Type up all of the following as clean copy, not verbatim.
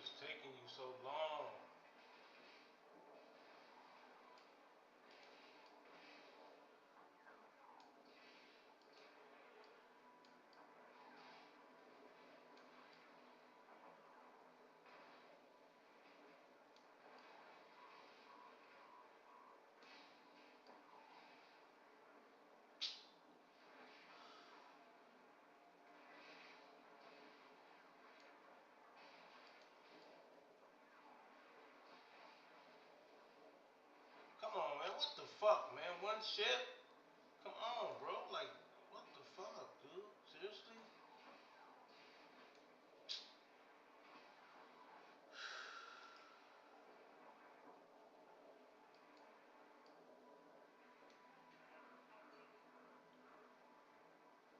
is taking you so long? Come on, man. What the fuck, man? One ship? Come on, bro. Like, what the fuck, dude? Seriously?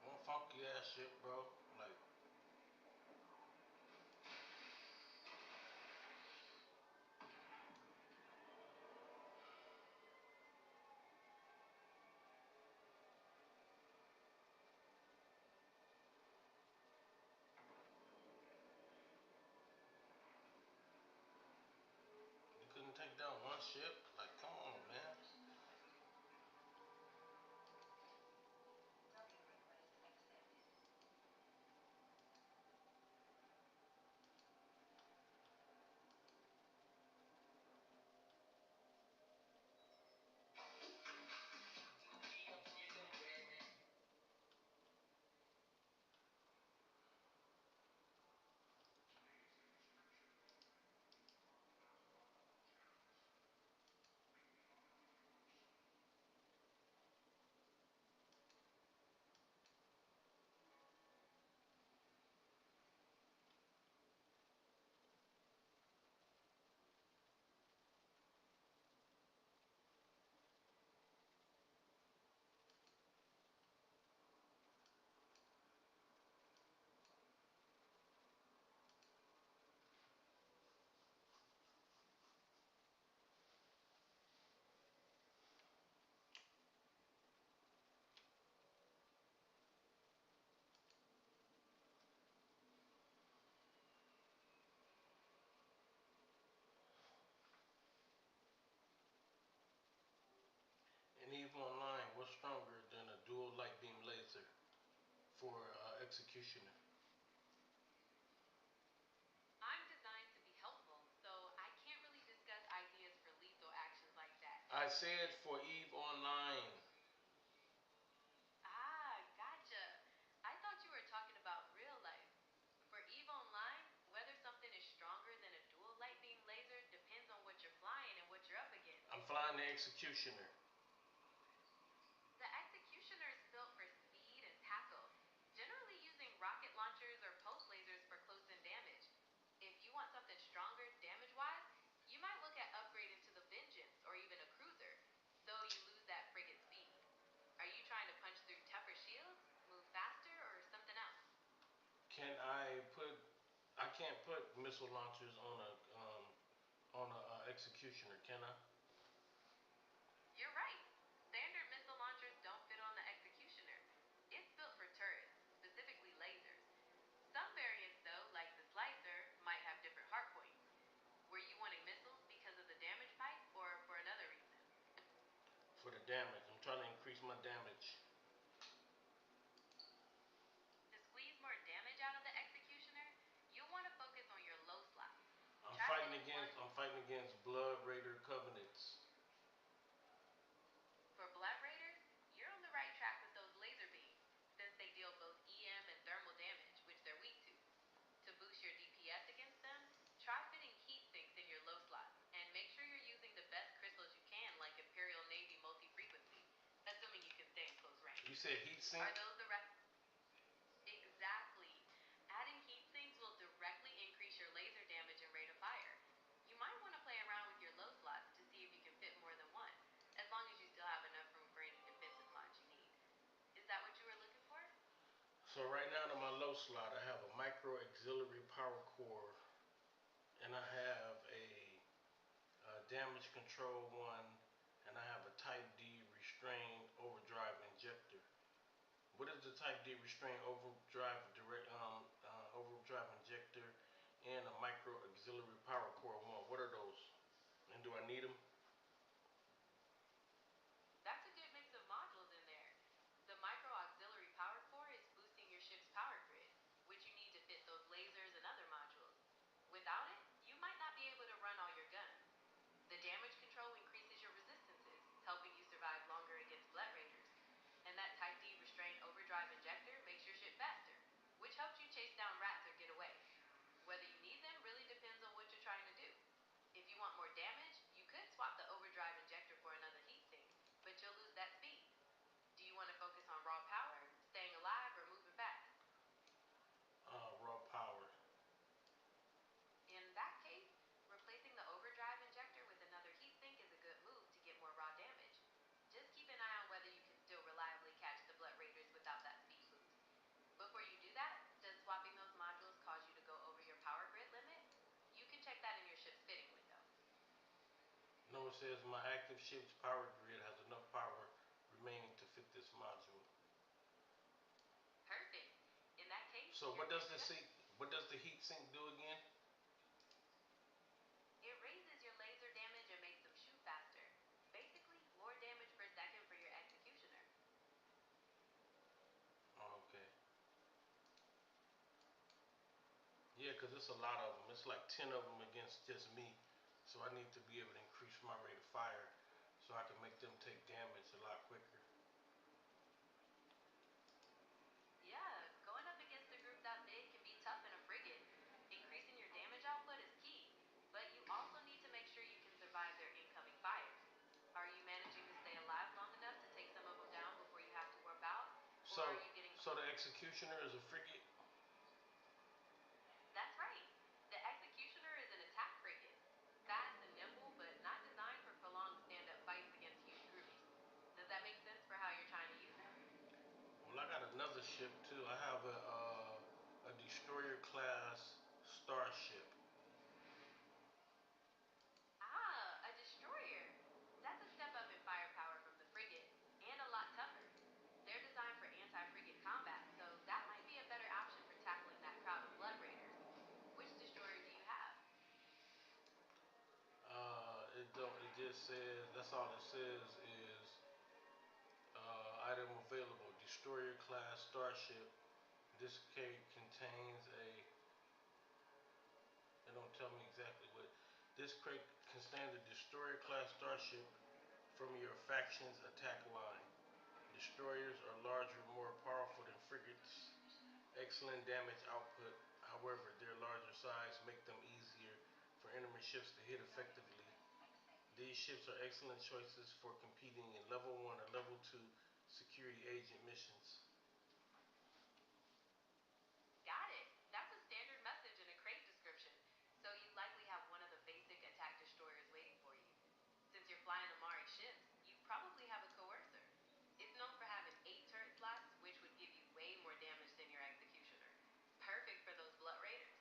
One funky ass shit, bro. Like, you couldn't take down one ship? Like, come on, man. In EVE Online, what's stronger than a dual light beam laser for executioner? I'm designed to be helpful, so I can't really discuss ideas for lethal actions like that. I said for EVE Online. Ah, gotcha. I thought you were talking about real life. For EVE Online, whether something is stronger than a dual light beam laser depends on what you're flying and what you're up against. I'm flying the executioner. The Executioner is built for speed and tackle, generally using rocket launchers or pulse lasers for close-in damage. If you want something stronger damage-wise, you might look at upgrading to the Vengeance or even a cruiser, though you lose that frigate speed. Are you trying to punch through tougher shields, move faster, or something else? Can I put? I can't put missile launchers on a executioner, can I? You're right. Standard missile launchers don't fit on the Executioner. It's built for turrets, specifically lasers. Some variants, though, like the Slicer, might have different hard points. Were you wanting missiles because of the damage pipe or for another reason? For the damage, I'm trying to increase my damage. To squeeze more damage out of the Executioner, you'll want to focus on your low slots. I'm Try fighting hitting one against. I'm fighting against Blood Raider Covenants. for Blood Raiders. You're on the right track with those laser beams, since they deal both EM and thermal damage, which they're weak to. To boost your DPS against them, try fitting heat sinks in your low slots, and make sure you're using the best crystals you can, like Imperial Navy multi-frequency, assuming you can stay in close You range. said heat sink. Are those the Exactly. Adding heat sinks will directly increase your laser damage and rate of fire. You might want to play around with your low slots to see if you can fit more than one, as long as you still have enough room for any defensive slots you need. Is that what you were looking for? So right now, in my low slot, I have a micro auxiliary power core, and I have a damage control one, and I have a Type D restrained overdrive injector. What is the Type D restrained overdrive injector, and a micro auxiliary power core one. What are those? And do I need them? That's a good mix of modules in there. The micro auxiliary power core is boosting your ship's power grid, which you need to fit those lasers and other modules. Without it, you might not be able to run all your guns. The damage control increases your resistances, helping you survive longer against Blood Raiders. And that Type D restrained overdrive injector makes your ship faster, which helps you chase down rats or get away. Whether you need them really depends on what you're trying to do. If you want more damage, you could swap the overdrive injector for another heatsink, but you'll lose that speed. Do you want to focus on raw power, staying alive, or moving fast? Raw power. In that case, replacing the overdrive injector with another heatsink is a good move to get more raw damage. Just keep an eye on whether you can still reliably catch the Blood Raiders without that speed boost. Before you do that, does swapping those modules cause you to go over your power grid limit? You can check that in your ship's fitting window. No, it says my active ship's power grid has enough power remaining to fit this module. Perfect. In that case, So you're what good does to the go. seat? What does the heat sink do again? It raises your laser damage and makes them shoot faster. Basically, more damage per second for your executioner. Oh, okay. Yeah, because it's a lot of them. It's like 10 of them against just me. So I need to be able to increase my rate of fire so I can make them take damage a lot quicker. Yeah, going up against a group that big can be tough in a frigate. Increasing your damage output is key, but you also need to make sure you can survive their incoming fires. Are you managing to stay alive long enough to take some of them down before you have to warp out? Or are So, you getting. so the executioner is a frigate. That's right. The Executioner is an attack frigate. Fast and nimble, but not designed for prolonged stand up fights against huge groups. Does that make sense for how you're trying to use it? Well, I got another ship too. I have a destroyer class starship. Ah, a destroyer. That's a step up in firepower from the frigate, and a lot tougher. They're designed for anti frigate combat, so that might be a better option for tackling that crowd of Blood Raiders. Which destroyer do you have? It don't. It just says that's all it says is item available. Destroyer class starship. This cake contains a. They don't tell me exactly what. This crate contains a destroyer class starship from your faction's attack line. Destroyers are larger, more powerful than frigates. Excellent damage output. However, their larger size make them easier for enemy ships to hit effectively. These ships are excellent choices for competing in level 1 or level 2 security agent missions. Got it. That's a standard message in a crate description, so you likely have one of the basic attack destroyers waiting for you. Since you're flying Amari ships, you probably have a coercer. It's known for having 8 turret slots, which would give you way more damage than your executioner. Perfect for those Blood Raiders.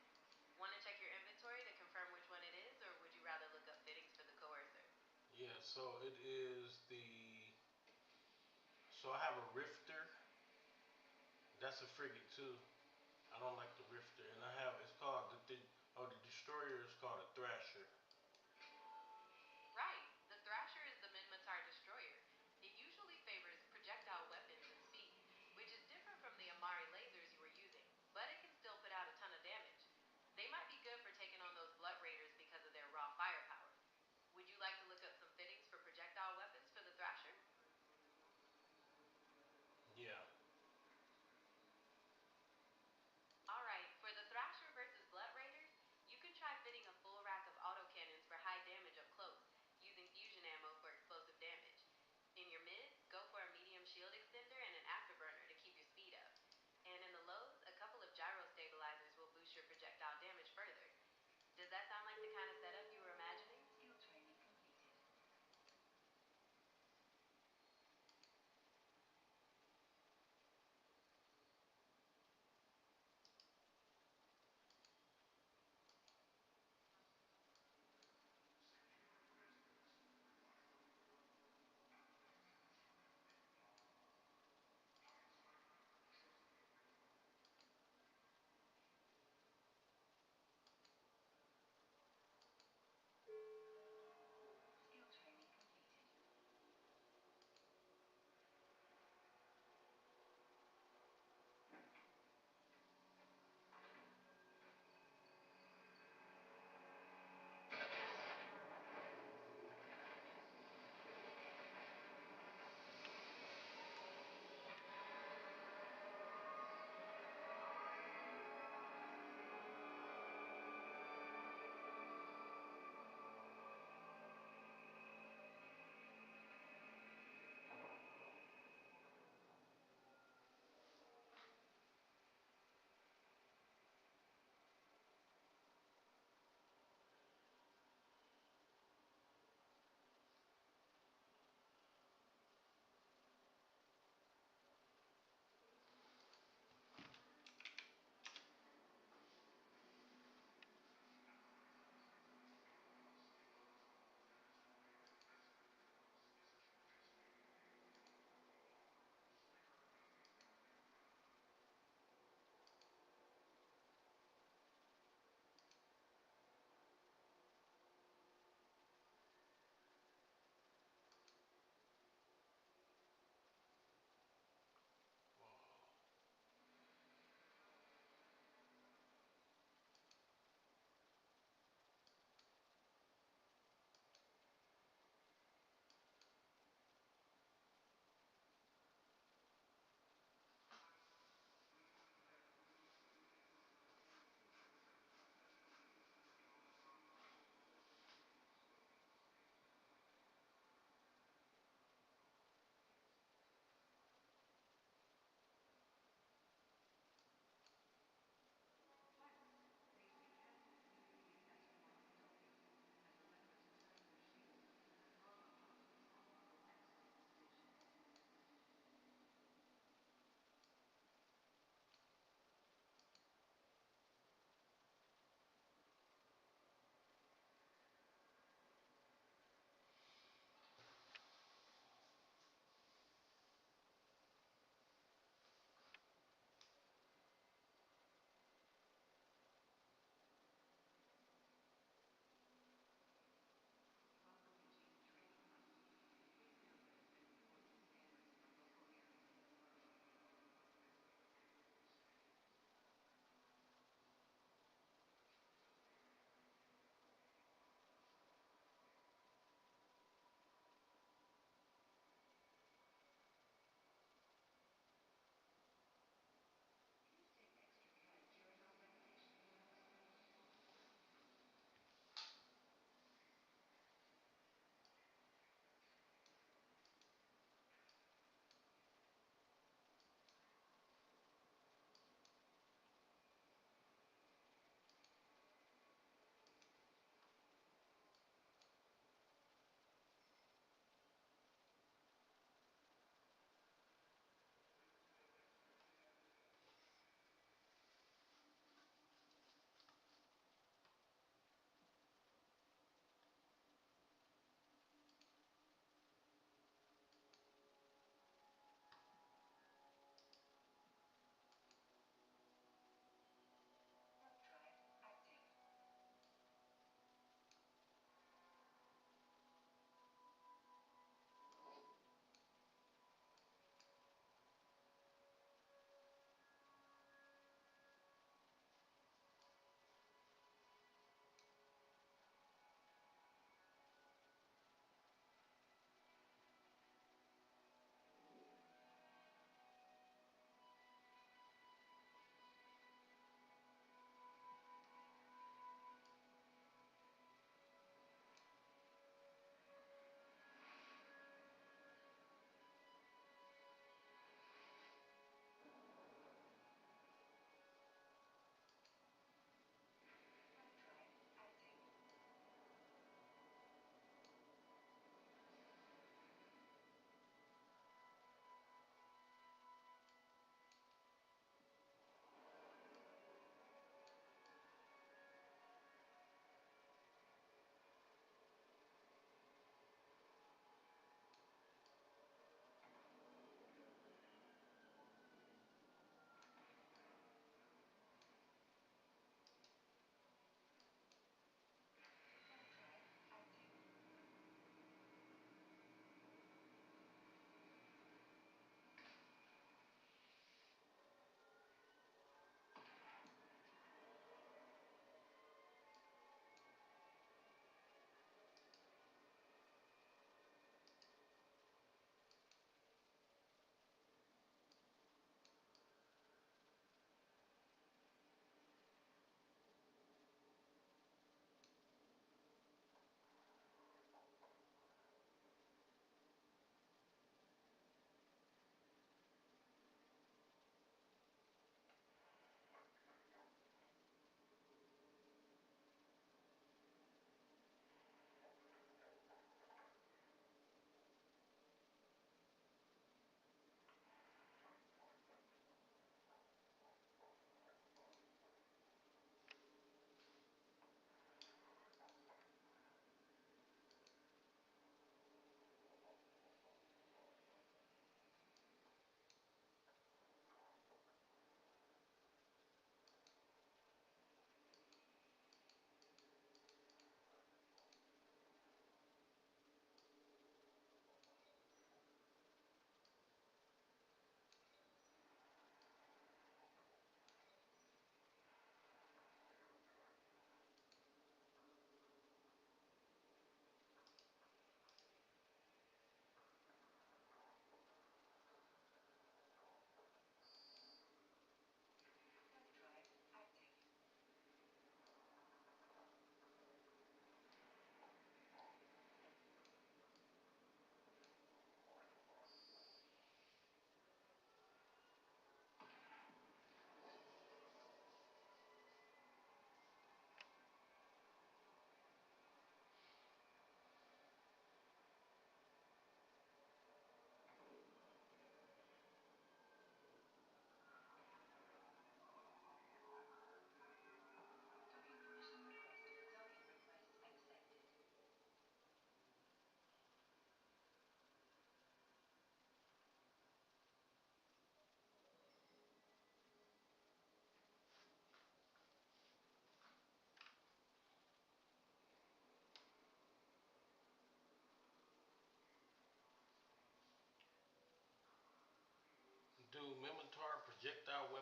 Want to check your inventory to confirm which one it is, or would you rather look up fittings for the coercer? Yeah, so it is the. So I have a Rifter. That's a frigate too. I don't like the Rifter, and I have. It's called the destroyer is called a Thrasher. Right. The Thrasher is the Minmatar destroyer. It usually favors projectile weapons and speed, which is different from the Amari lasers you were using, but it can still put out a ton of damage. They might be good for taking on those Blood Raiders because of their raw firepower. Would you like to look up some fittings for projectile weapons for the Thrasher? Yeah.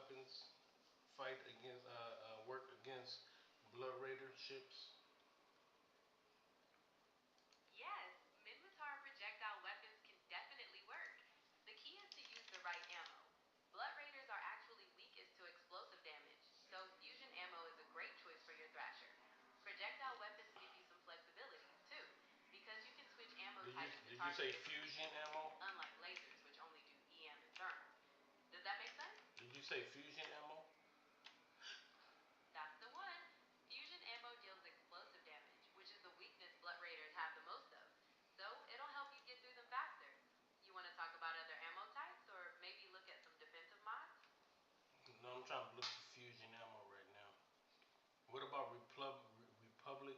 weapons fight against work against blood raider ships? Yes, Minmatar projectile weapons can definitely work. The key is to use the right ammo. Blood Raiders are actually weakest to explosive damage, so fusion ammo is a great choice for your Thrasher. Projectile weapons give you some flexibility, too, because you can switch ammo Did you types to did you say target fusion ammo? unlike lasers, which only do EM and thermal. Does that make sense? Did you say fusion ammo? That's the one. Fusion ammo deals explosive damage, which is the weakness Blood Raiders have the most of. So it'll help you get through them faster. You want to talk about other ammo types or maybe look at some defensive mods? No, I'm trying to look for fusion ammo right now. What about Republic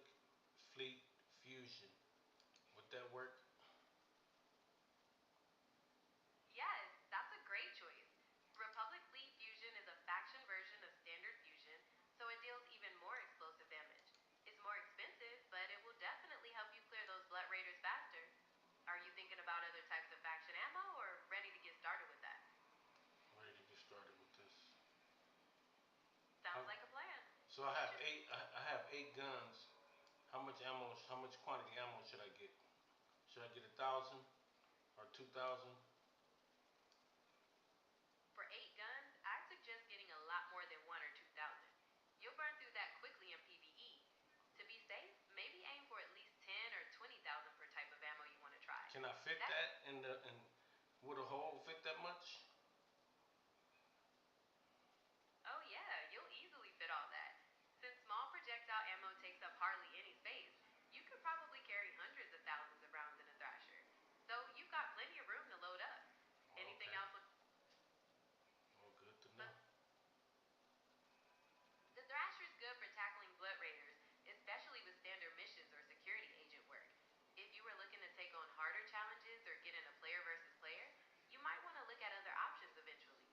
Fleet Fusion? Would that work? Yes, that's a great choice. Republic Fleet Fusion is a faction version of standard fusion, so it deals even more explosive damage. It's more expensive, but it will definitely help you clear those Blood Raiders faster. Are you thinking about other types of faction ammo or ready to get started with that? Ready to get started with this? Sounds How, like a plan. so I have Interest eight. I have 8 guns. How much ammo? How much quantity ammo should I get? Should I get 1,000 or 2,000? For 8 guns, I'd suggest getting a lot more than 1 or 2,000. You'll burn through that quickly in PvE. To be safe, maybe aim for at least 10 or 20,000 per type of ammo you want to try. Can I fit That that in the? And would a hole fit that much? Oh yeah, you'll easily fit all that. Since small projectile ammo takes up hardly any space, you could probably carry hundreds of thousands of rounds in a Thrasher. So you've got plenty of room to load up. Anything Okay. else? Well, good to know. But the Thrasher's good for tackling Blood Raiders, especially with standard missions or security agent work. If you were looking to take on harder challenges or get in a player versus player, you might want to look at other options eventually.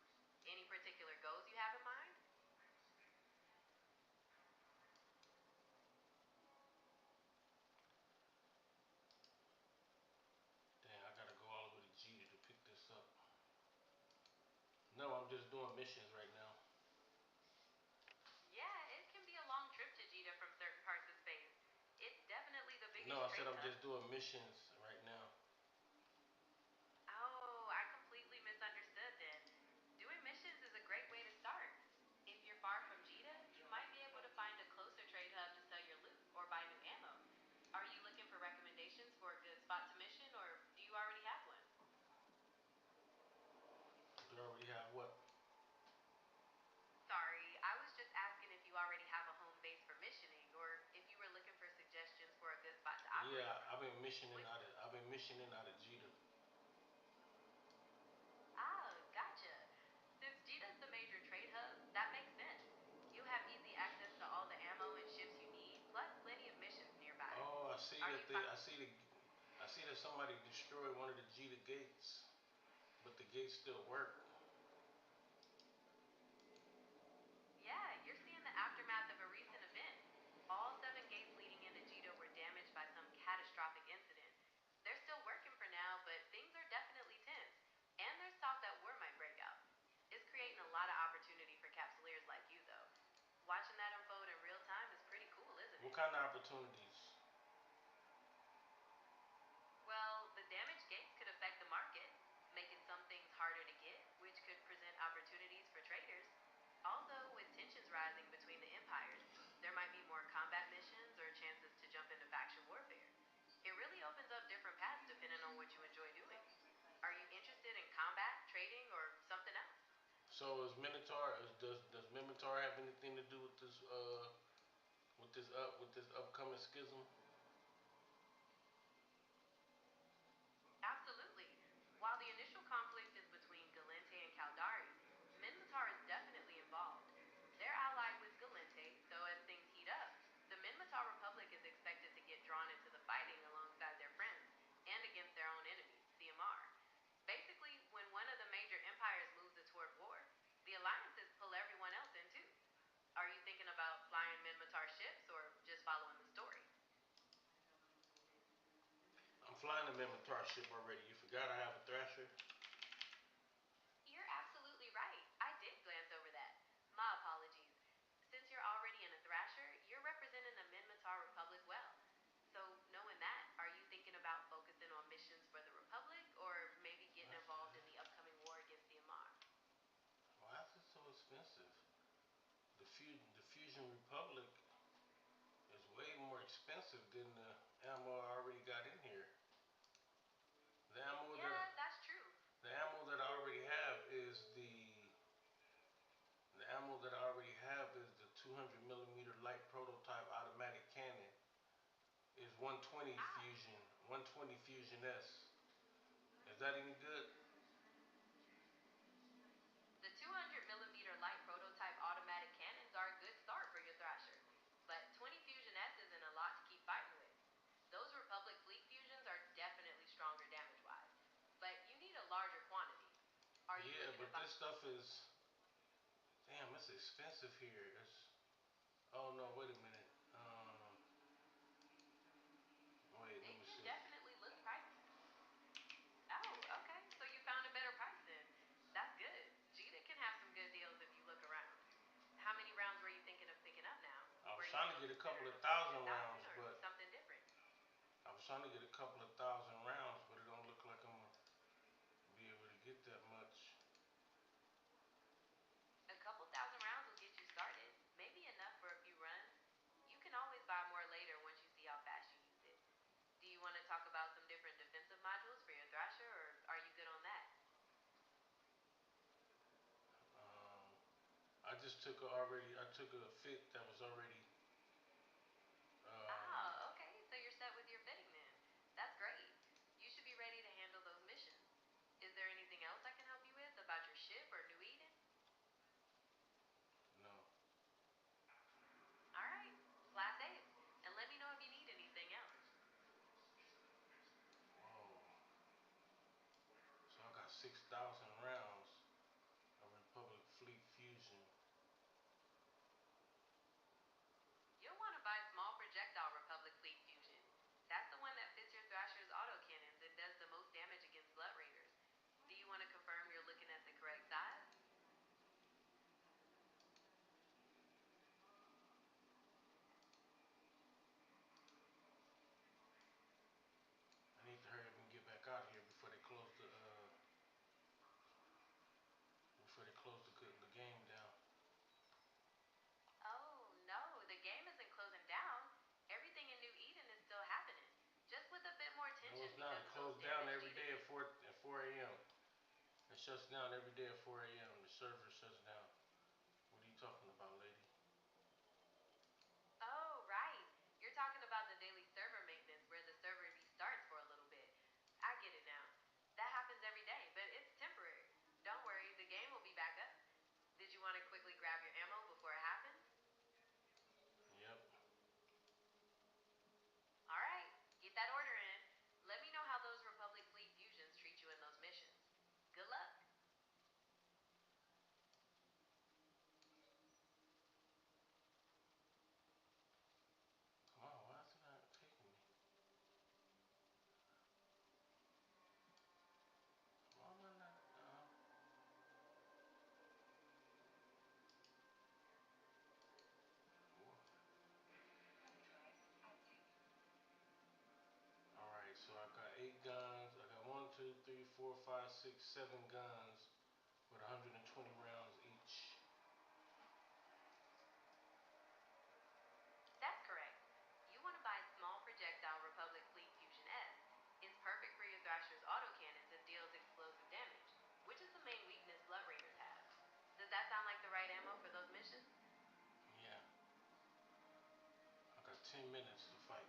Any particular goals you have in mind? Dang, I gotta go all the way to G to pick this up. No, I'm just doing missions right now. Yeah, it can be a long trip to Jeddah from certain parts of space. It's definitely the No, biggest I said trade I'm hub. just doing missions right now. Oh, I completely misunderstood then. Doing missions is a great way to start. If you're far from Jeddah, you might be able to find a closer trade hub to sell your loot or buy new ammo. Are you looking for recommendations for a good spot to mission, or do you already have one? Do I already have what? Sorry, I was just asking if you already have a home base for missioning, or if you were looking for suggestions for a good spot to operate Yeah, from. Which I've been missioning out of Jeter. Ah, gotcha. Since Jedah's the major trade hub, that makes sense. You have easy access to all the ammo and ships you need, plus plenty of missions nearby. Oh, I see Are that you fi- I see that somebody destroyed one of the Jeter gates, but the gates still work. Yeah, you're seeing the aftermath of a recent event. All 7 gates leading into Jeddah were damaged by some catastrophic incident. They're still working for now, but things are definitely tense. And there's talk that war might break out. It's creating a lot of opportunity for capsuleers like you, though. Watching that unfold in real time is pretty cool, isn't What it? kind of opportunities? Well, the damaged gates could affect the market, making some things harder to get, which could present opportunities for traders. Also, with tensions rising between the empires, there might be more combat missions or chances to jump into faction warfare. It really opens up different paths depending on what you enjoy doing. Are you interested in combat, trading, or something else? So is Minotaur? Does Minotaur have anything to do with this upcoming schism? Absolutely. While the initial conflict is between Galente and Caldari, Minmatar is definitely involved. They're allied with Galente, so as things heat up, the Minmatar Republic is expected to get drawn into the fighting alongside their friends and against their own enemies, the Amar. Basically, when one of the major empires moves toward war, the alliances pull everyone else in too. Are you thinking about flying Minmatar ships or just following the story? I'm flying a Minotaur ship already. You forgot I have a Thrasher? You're absolutely right. I did glance over that. than the ammo I already got in here. The ammo that Yeah, that's true. the ammo that I already have is the ammo that I already have is the 200 millimeter light prototype automatic cannon. Is 120 Ah, Fusion, 120 Fusion S. Is that any good? the 200 millimeter light prototype automatic cannons are a good start for your Thrasher, but 20 Fusion S isn't a lot to keep fighting with. Those Republic Fleet Fusions are definitely stronger damage wise, but you need a larger quantity. Are you Yeah, looking to but buy? this stuff is damn. It's expensive here. It's oh no, wait a minute. Wait, let It me can see. definitely look pricey. Oh, okay, so you found a better price then. That's good. Jita can have some good deals if you look around. How many rounds were you thinking of picking up now? I was Were you trying to still get a couple considering of a full thousand 10,000 rounds, or but something different? I was trying to get a couple of thousand rounds, but it don't look like I'm gonna be able to get that much. A couple thousand rounds will get you started, maybe enough for a few runs. You can always buy more later once you see how fast you use it. Do you want to talk about some different defensive modules for your Thrasher, or are you good on that? Um, I took a fit that was already. Um, Ah, okay, so you're set with your fitting then. That's great. You should be ready to handle those missions. Is there anything else I can help you with about your ship or New Eden? no. All right, class A's, and let me know if you need anything else. Whoa. So I got 6,000 rounds of Republic Fleet Fusion. You'll want to buy small projectile Republic Fleet Fusion. That's the one that fits your Thrasher's autocannons and does the most damage against Blood Raiders. Do you want to confirm you're looking at the correct size? I need to hurry up and get back out here before they close the game down. Oh, no, the game isn't closing down. Everything in New Eden is still happening, just with a bit more No, tension it's not. because It of those closed down damaged every Jita day at systems. 4 a.m. It shuts down every day at 4 a.m. The server shuts down. What are you talking about, lady? Oh, right. You're talking about the daily server maintenance where the server restarts for a little bit. I get it now. That happens every day, but it's temporary. Don't worry, the game will be back up. Did you want to quickly grab your ammo before it happens? Yep. All right, get that order in. Let me know how those Republic Fleet fusions treat you in those missions. Good luck. Come on, why is it not taking me? Why am I not? All right, so I got 8 guns. I got one, two, three, four, five, six, 7 guns with 120 rounds each. That's correct. You want to buy small projectile Republic Fleet Fusion S. It's perfect for your Thrasher's autocannons and deals explosive damage, which is the main weakness Blood Raiders have. Does that sound like the right ammo for those missions? Yeah, I got 10 minutes to fight.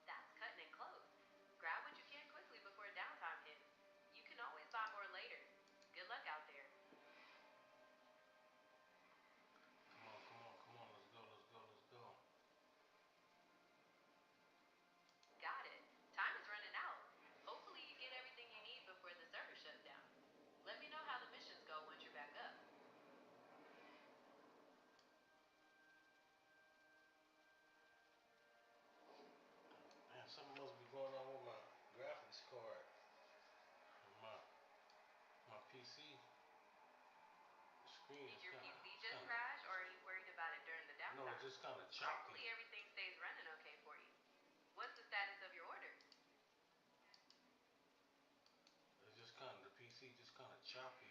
That's cutting it close. Grab what you can quickly before downtime hits. You can always buy more later. Good luck out there. Come on, come on, come on. Let's go, let's go, let's go. Got it. Time is running out. Hopefully, you get everything you need before the server shuts down. Let me know how the missions go once you're back up. Man, something must be going on with my graphics card. My my PC screen Did is your kind of PC it's just kind of crash, or are you worried about it during the no, it's downtime? just kind of choppy. Hopefully, everything stays running okay for you. What's the status of your orders? It's just kind of the PC just kind of choppy.